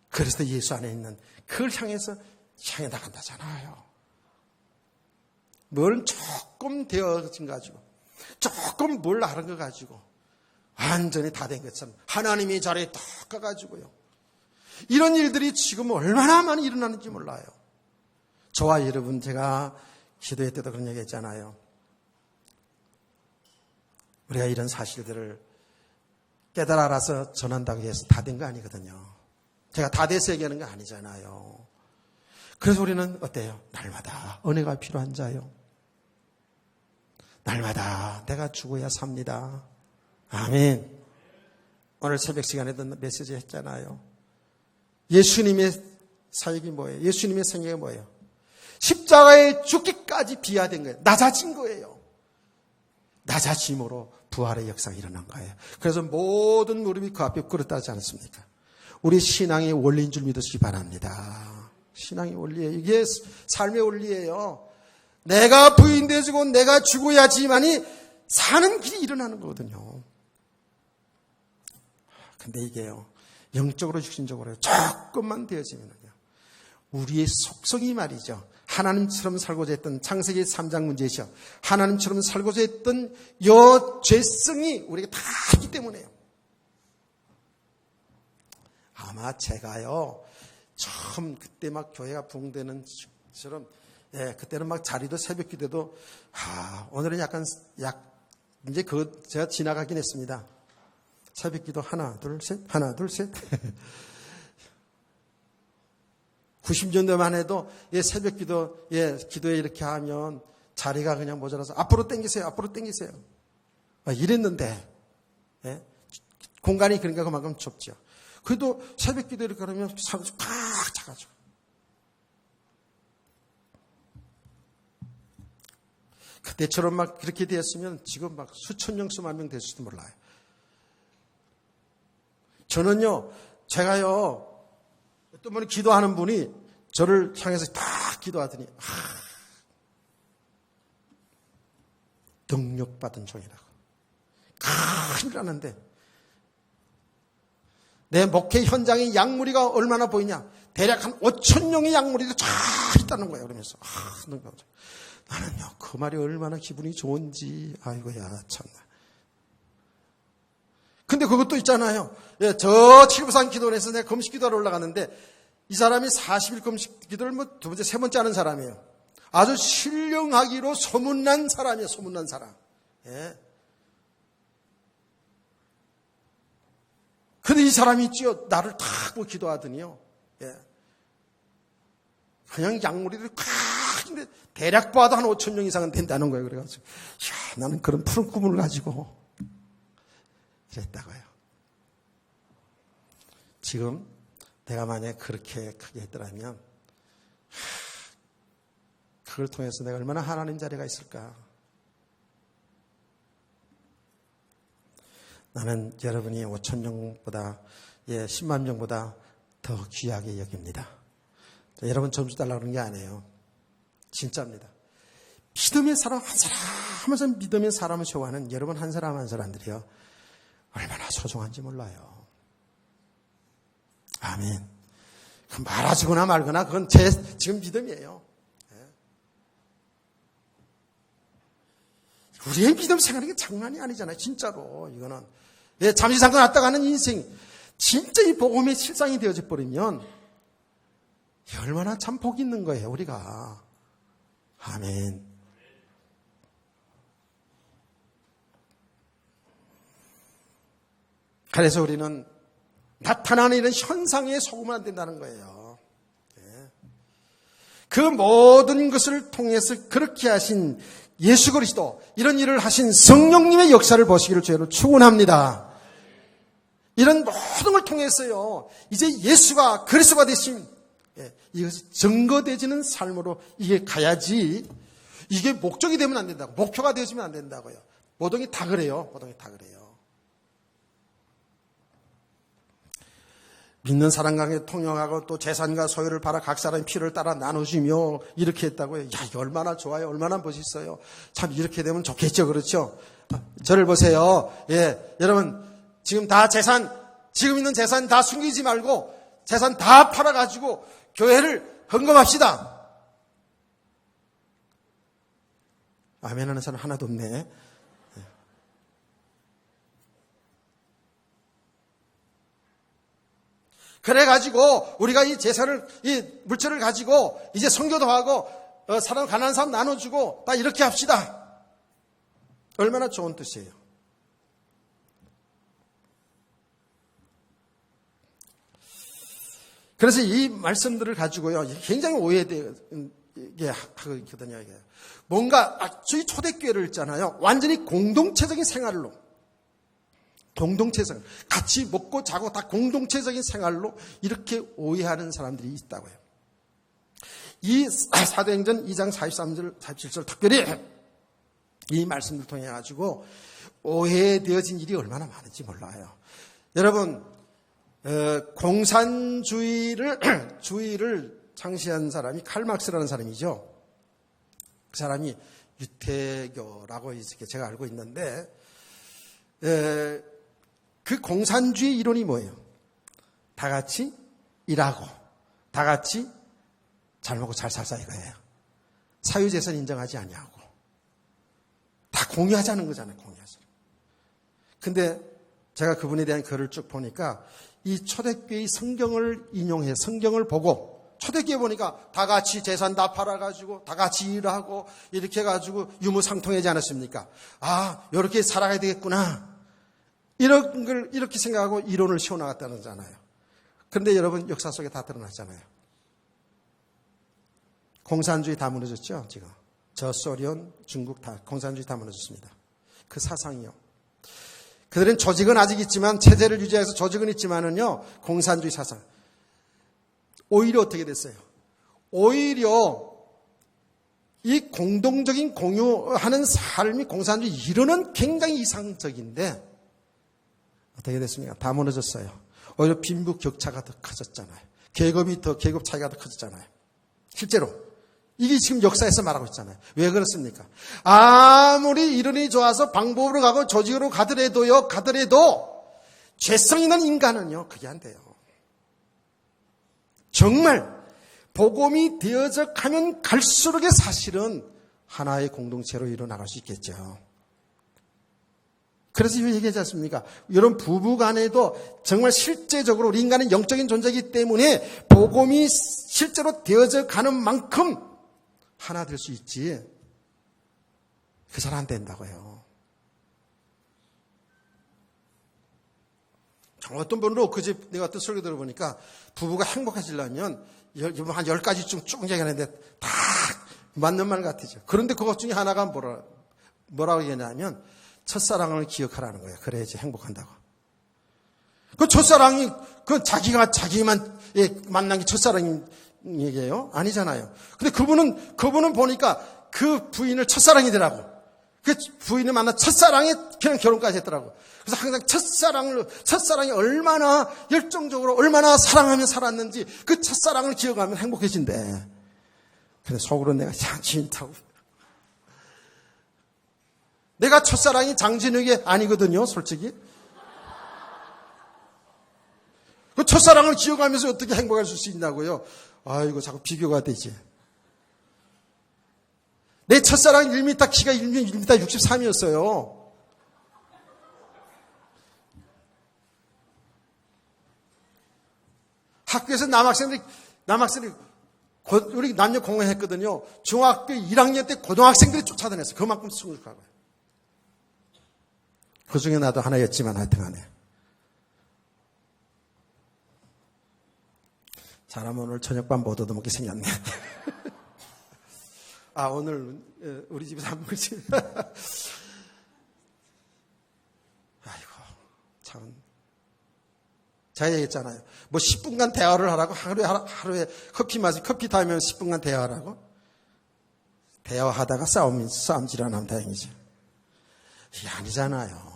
그래서 예수 안에 있는 그걸 향해 나간다잖아요. 뭘 조금 되어진 가지고, 조금 뭘 아는 거 가지고 완전히 다 된 것처럼 하나님의 자리에 딱 가가지고요. 이런 일들이 지금 얼마나 많이 일어나는지 몰라요. 저와 여러분, 제가 기도회 때도 그런 얘기 했잖아요. 우리가 이런 사실들을 깨달아 알아서 전한다고 해서 다 된 거 아니거든요. 제가 다 돼서 얘기하는 거 아니잖아요. 그래서 우리는 어때요? 날마다 은혜가 필요한 자요. 날마다 내가 죽어야 삽니다. 아멘. 오늘 새벽 시간에도 메시지 했잖아요. 예수님의 사역이 뭐예요? 예수님의 생애가 뭐예요? 십자가에 죽기까지 비하된 거예요. 낮아진 거예요. 낮아짐으로 부활의 역사가 일어난 거예요. 그래서 모든 무릎이 그 앞에 꿇었다지 않습니까? 우리 신앙의 원리인 줄 믿으시기 바랍니다. 신앙의 원리예요. 이게 삶의 원리예요. 내가 부인되어지고 내가 죽어야지만이 사는 길이 일어나는 거거든요. 근데 이게요, 영적으로 육신적으로 조금만 되어지면요, 우리의 속성이 말이죠, 하나님처럼 살고자 했던 창세기 3장 문제이죠. 하나님처럼 살고자 했던 여 죄성이 우리에게 다 있기 때문에요. 아마 제가요, 처음 그때 막 교회가 부흥되는 처럼, 예, 그때는 막 자리도 새벽 기도도, 오늘은 이제 제가 지나가긴 했습니다. 새벽 기도 하나, 둘, 셋. 90년대만 해도, 예, 새벽 기도, 예, 기도에 이렇게 하면 자리가 그냥 모자라서 앞으로 당기세요. 이랬는데, 예, 공간이 그러니까 그만큼 좁죠. 그래도 새벽 기도 이렇게 하면 사람이 꽉 차가지고. 그때처럼 막 그렇게 되었으면 지금 막 수천 명, 수만 명 됐을지도 몰라요. 저는요, 제가요, 어떤 분이 기도하는 분이 저를 향해서 딱 기도하더니, 능력받은 종이라고. 큰일 나는데, 내 목회 현장의 약무리가 얼마나 보이냐? 대략 한 5,000명의 약무리가 쫙 있다는 거예요. 그러면서, 나는요, 그 말이 얼마나 기분이 좋은지, 아이고야, 참나. 근데 그것도 있잖아요. 예, 저 칠부산 기도원에서 내가 금식 기도하러 올라갔는데, 이 사람이 40일 금식 기도를 두 번째, 세 번째 하는 사람이에요. 아주 신령하기로 소문난 사람이에요, 소문난 사람. 예. 근데 이 사람이 있지요, 나를 탁 보고 기도하더니요, 예. 그냥 약물이를 탁, 근데 대략 봐도 한 5,000명 이상은 된다는 거예요. 그래가지고, 나는 그런 푸른 꿈을 가지고, 그랬다고요. 지금 내가 만약에 그렇게 크게 했더라면 그걸 통해서 내가 얼마나 하나님 자리가 있을까. 나는 여러분이 5,000명보다 10만 명보다 더 귀하게 여깁니다. 여러분 점수 달라고 그런 게 아니에요. 진짜입니다. 믿음의 사람 한 사람 하면서 믿음의 사람을 좋아하는 여러분 한 사람 한 사람들이요. 얼마나 소중한지 몰라요. 아멘. 그 말하거나 말거나 그건 제 지금 믿음이에요. 우리의 믿음 생활이 장난이 아니잖아요. 진짜로. 이거는. 잠시 잠깐 왔다 가는 인생. 진짜 이 복음의 실상이 되어져 버리면 얼마나 참 복이 있는 거예요. 우리가. 아멘. 그래서 우리는 나타나는 이런 현상에 속으면 안 된다는 거예요. 그 모든 것을 통해서 그렇게 하신 예수 그리스도, 이런 일을 하신 성령님의 역사를 보시기를 주로 축원합니다. 이런 모든 걸 통해서요, 이제 예수가 그리스도가 되신 이것이 증거되지는 삶으로 이게 가야지, 이게 목적이 되면 안 된다고, 목표가 되어지면 안 된다고요. 모동이 다 그래요. 모동이 다 그래요. 믿는 사람 관계 통용하고 또 재산과 소유를 팔아 각 사람의 필요를 따라 나누시며 이렇게 했다고요. 야, 이거 얼마나 좋아요. 얼마나 멋있어요. 참 이렇게 되면 좋겠죠. 그렇죠? 저를 보세요. 여러분 지금 다 지금 있는 재산 다 숨기지 말고 재산 다 팔아가지고 교회를 헌금합시다. 아멘 하는 사람 하나도 없네. 그래가지고 우리가 이 재산을, 이 물질을 가지고 이제 선교도 하고 사람 가난한 사람 나눠주고 다 이렇게 합시다. 얼마나 좋은 뜻이에요. 그래서 이 말씀들을 가지고요 굉장히 오해되게 하거든요. 이게 뭔가 저희 초대교회를 있잖아요. 완전히 공동체적인 생활로. 공동체적, 같이 먹고 자고 다 공동체적인 생활로 이렇게 오해하는 사람들이 있다고요. 이 사도행전 2장 43절, 47절 특별히 이 말씀을 통해 가지고 오해되어진 일이 얼마나 많은지 몰라요. 여러분, 공산주의를 창시한 사람이 칼막스라는 사람이죠. 그 사람이 유태교라고 이렇게 제가 알고 있는데, 그 공산주의 이론이 뭐예요? 다 같이 일하고 다 같이 잘 먹고 잘 살자 이거예요. 사유재산 인정하지 아니하고 다 공유하자는 거잖아요. 공유하자. 근데 제가 그분에 대한 글을 쭉 보니까 이 초대교회의 성경을 인용해 성경을 보고 초대교회 보니까 다 같이 재산 다 팔아가지고 다 같이 일하고 이렇게 해가지고 유무상통하지 않았습니까? 아, 이렇게 살아가야 되겠구나. 이런 걸 이렇게 생각하고 이론을 세워나갔다는 거잖아요. 그런데 여러분 역사 속에 다 드러났잖아요. 공산주의 다 무너졌죠. 지금 저소련, 중국 다 공산주의 다 무너졌습니다. 그 사상이요. 그들은 조직은 아직 있지만 체제를 유지해서 조직은 있지만은요 공산주의 사상. 오히려 어떻게 됐어요? 오히려 이 공동적인 공유하는 삶이 공산주의 이론은 굉장히 이상적인데 어떻게 됐습니까? 다 무너졌어요. 오히려 빈부격차가 더 커졌잖아요. 계급 차이가 더 커졌잖아요. 실제로 이게 지금 역사에서 말하고 있잖아요. 왜 그렇습니까? 아무리 이론이 좋아서 방법으로 가고 조직으로 가더라도 죄성 있는 인간은요 그게 안 돼요. 정말 복음이 되어져 가면 갈수록의 사실은 하나의 공동체로 일어나갈 수 있겠죠. 그래서 얘기하지 않습니까? 이런 부부 간에도 정말 실제적으로 우리 인간은 영적인 존재이기 때문에 복음이 실제로 되어져 가는 만큼 하나 될 수 있지. 그 잘 안 된다고요. 어떤 분으로 그 집 내가 어떤 설교 들어보니까 부부가 행복해지려면 한 10가지쯤 쭉 얘기하는데 다 맞는 말 같으죠. 그런데 그것 중에 하나가 뭐라고 얘기하냐면 첫사랑을 기억하라는 거예요. 그래야지 행복한다고. 그 첫사랑이 그건 자기만 만난 게 첫사랑인 얘기예요? 아니잖아요. 근데 그분은 보니까 그 부인을 첫사랑이더라고. 그 부인을 만나 첫사랑에 그냥 결혼까지 했더라고. 그래서 항상 첫사랑이 얼마나 열정적으로 얼마나 사랑하며 살았는지 그 첫사랑을 기억하면 행복해진대. 근데 속으로 내가 싫다고. 내가 첫사랑이 장진욱이 아니거든요, 솔직히. 그 첫사랑을 기억하면서 어떻게 행복할 수 있냐고요. 아이고, 자꾸 비교가 되지. 내 첫사랑 1m, 키가 1m 63이었어요. 학교에서 남학생들이 우리 남녀 공연했거든요. 중학교 1학년 때 고등학생들이 쫓아다녔어요. 그만큼 수고하고요. 그 중에 나도 하나였지만 하여튼 간에. 잘하면 오늘 저녁밥 못 얻어먹게 생겼네. 아, 오늘 우리 집에서 한 번씩. 아이고, 참. 제가 얘기했잖아요. 뭐 10분간 대화를 하라고 하루에 커피 타임이면 10분간 대화하라고. 대화하다가 싸움질 안 하면 다행이지. 이게 아니잖아요.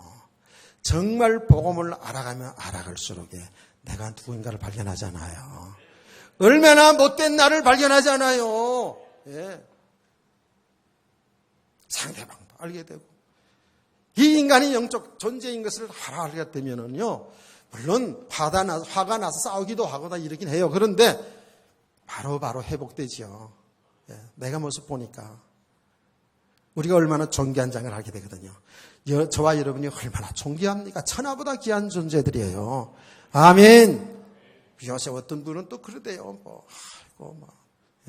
정말 복음을 알아가면 알아갈수록 내가 누군가를 발견하잖아요. 얼마나 못된 나를 발견하잖아요. 예. 상대방도 알게 되고. 이 인간이 영적 존재인 것을 알게 되면은요, 물론 화가 나서 싸우기도 하고 다 이러긴 해요. 그런데 바로 회복되지요. 예. 내가 모습 보니까 우리가 얼마나 존귀한 장을 알게 되거든요. 저와 여러분이 얼마나 존귀합니까? 천하보다 귀한 존재들이에요. 아멘. 요새 어떤 분은 또 그러대요.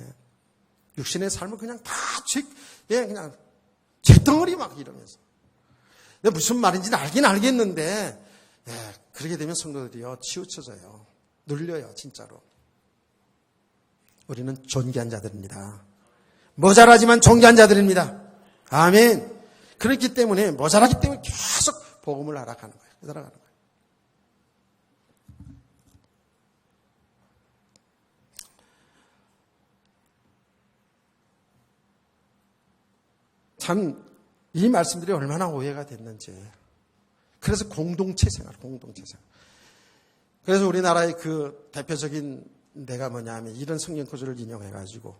예. 육신의 삶을 그냥 그냥 잿덩어리 막 이러면서. 무슨 말인지는 알긴 알겠는데, 예, 그렇게 되면 성도들이요, 치우쳐져요. 눌려요, 진짜로. 우리는 존귀한 자들입니다. 모자라지만 존귀한 자들입니다. 아멘. 그렇기 때문에, 모자라기 때문에 계속 복음을 알아가는 거예요. 알아가는 거예요. 참, 이 말씀들이 얼마나 오해가 됐는지. 그래서 공동체 생활. 그래서 우리나라의 그 대표적인 데가 뭐냐 하면 이런 성경 구절을 인용해가지고,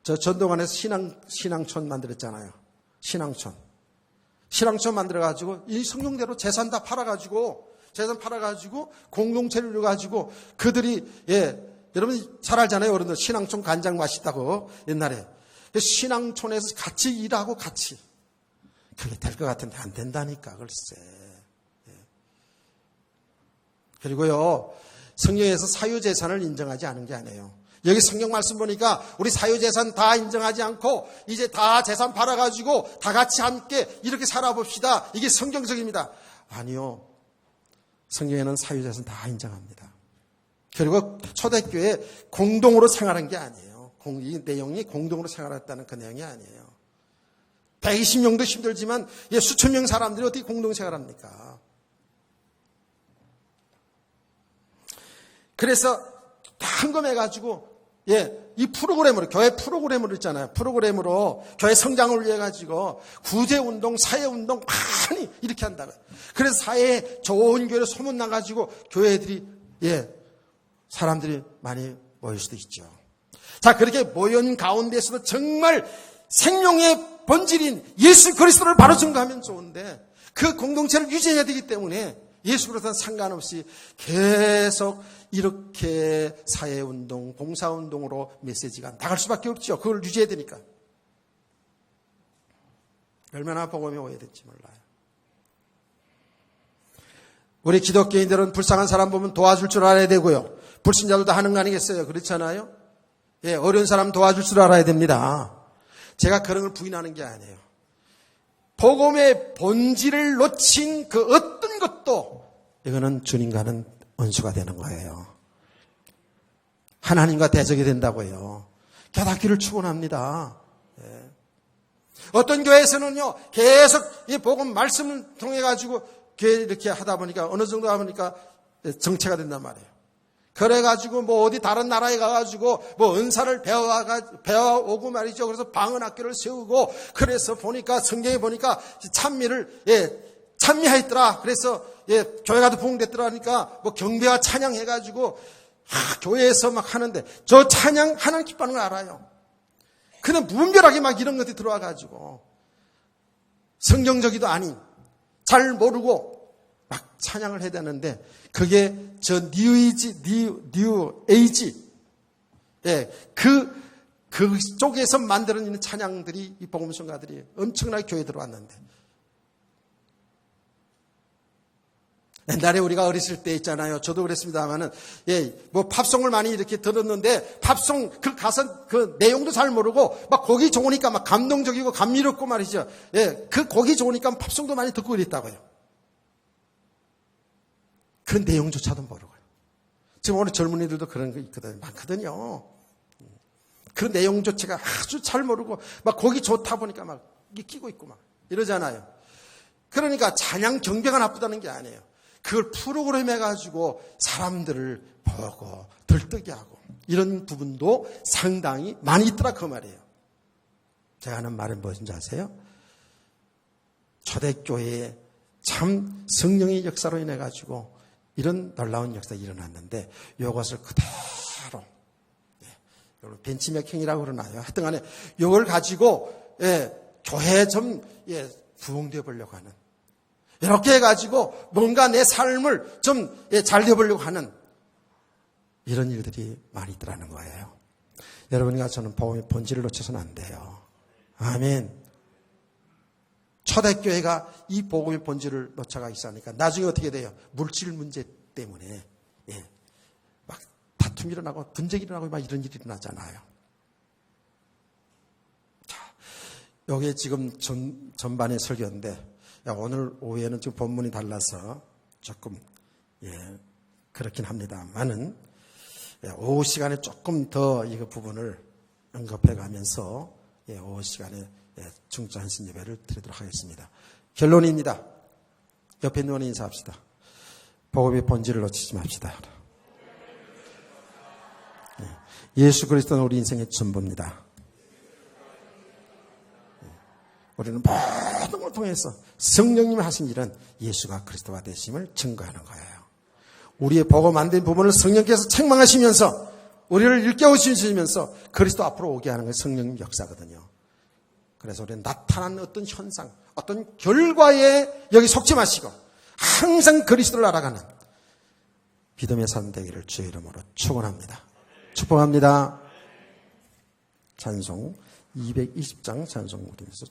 저 전동안에서 신앙촌 만들었잖아요. 신앙촌 만들어가지고, 이 성경대로 재산 팔아가지고, 공동체를 이뤄가지고, 그들이, 여러분 잘 알잖아요. 어른들 신앙촌 간장 맛있다고, 옛날에. 신앙촌에서 같이 일하고 그게 될 것 같은데 안 된다니까, 글쎄. 그리고요, 성경에서 사유재산을 인정하지 않은 게 아니에요. 여기 성경 말씀 보니까 우리 사유재산 다 인정하지 않고 이제 다 재산 팔아가지고 다 같이 함께 이렇게 살아봅시다. 이게 성경적입니다. 아니요. 성경에는 사유재산 다 인정합니다. 그리고 초대교회 공동으로 생활한 게 아니에요. 이 내용이 공동으로 생활했다는 그 내용이 아니에요. 120명도 힘들지만 수천 명 사람들이 어떻게 공동생활합니까? 그래서 다 한검해가지고 이 프로그램으로, 교회 프로그램으로 있잖아요. 프로그램으로 교회 성장을 위해 가지고 구제운동, 사회운동 많이 이렇게 한다고요. 그래서 사회에 좋은 교회로 소문나가지고 교회들이 사람들이 많이 모일 수도 있죠. 자, 그렇게 모인 가운데서도 정말 생명의 본질인 예수 그리스도를 바로 증거하면 좋은데 그 공동체를 유지해야 되기 때문에 예수 그리스도는 상관없이 계속 이렇게 사회운동, 봉사운동으로 메시지가 나갈 수밖에 없죠. 그걸 유지해야 되니까. 얼마나 복음이 오해될지 몰라요. 우리 기독교인들은 불쌍한 사람 보면 도와줄 줄 알아야 되고요. 불신자들도 하는 거 아니겠어요? 그렇잖아요? 어려운 사람 도와줄 줄 알아야 됩니다. 제가 그런 걸 부인하는 게 아니에요. 복음의 본질을 놓친 그 어떤 것도 이거는 주님과는 원수가 되는 거예요. 하나님과 대적이 된다고요. 겨닫기를 축원합니다. 어떤 교회에서는요, 계속 이 복음 말씀을 통해 가지고 교회 이렇게 하다 보니까 어느 정도 하니까 정체가 된단 말이에요. 그래가지고 뭐 어디 다른 나라에 가가지고 뭐 은사를 배워오고 말이죠. 그래서 방언학교를 세우고, 그래서 보니까 성경에 보니까 찬미를 찬미하였더라. 그래서 교회 가도 부흥됐더라 하니까 뭐 경배와 찬양해가지고 교회에서 막 하는데, 저 찬양 하나님 기뻐하는 걸 알아요. 그냥 무분별하게 막 이런 것들이 들어와가지고 성경적이도 아닌, 잘 모르고 막 찬양을 해야 되는데, 그게 저 뉴 에이지, 그 쪽에서 만들어지는 찬양들이, 이 복음성가들이 엄청나게 교회에 들어왔는데, 옛날에 우리가 어렸을 때 있잖아요. 저도 그랬습니다만은, 뭐 팝송을 많이 이렇게 들었는데, 팝송 그 가사, 그 내용도 잘 모르고, 막 곡이 좋으니까 막 감동적이고 감미롭고 말이죠. 그 곡이 좋으니까 팝송도 많이 듣고 이랬다고요. 그 내용조차도 모르고요. 지금 오늘 젊은이들도 그런 거 있거든요. 많거든요. 그 내용조차가 아주 잘 모르고, 막 곡이 좋다 보니까 막 끼고 있고 막 이러잖아요. 그러니까 찬양 경배가 나쁘다는 게 아니에요. 그걸 프로그램 해가지고 사람들을 보고 들뜨게 하고, 이런 부분도 상당히 많이 있더라 그 말이에요. 제가 하는 말은 무엇인지 아세요? 초대교회에 참 성령의 역사로 인해가지고 이런 놀라운 역사가 일어났는데, 이것을 그대로, 벤치메킹이라고 그러나요? 하여튼 간에 이걸 가지고 교회에 좀 부흥되어 보려고 하는, 이렇게 해가지고 뭔가 내 삶을 좀 잘 되어보려고 하는 이런 일들이 많이 있더라는 거예요. 여러분과 저는 복음의 본질을 놓쳐서는 안 돼요. 아멘. 초대교회가 이 복음의 본질을 놓쳐가 있으니까 나중에 어떻게 돼요? 물질 문제 때문에 막 다툼이 일어나고 분쟁이 일어나고 막 이런 일이 일어나잖아요. 자, 여기에 지금 전반의 설교인데, 오늘 오후에는 좀 본문이 달라서 조금 그렇긴 합니다만은, 오후 시간에 조금 더 이 부분을 언급해 가면서 오후 시간에 중차 한신 예배를 드리도록 하겠습니다. 결론입니다. 옆에 있는 분이 인사합시다. 복음의 본질을 놓치지 맙시다. 예수 그리스도는 우리 인생의 전부입니다. 우리는 모든 걸 통해서 성령님이 하신 일은 예수가 그리스도가 되심을 증거하는 거예요. 우리의 복음 안 된 부분을 성령께서 책망하시면서 우리를 일깨우시면서 그리스도 앞으로 오게 하는 게 성령님 역사거든요. 그래서 우리는 나타난 어떤 현상, 어떤 결과에 여기 속지 마시고 항상 그리스도를 알아가는 믿음의 삶 되기를 주의 이름으로 축원합니다. 축복합니다. 찬송 220장 찬송 우리에서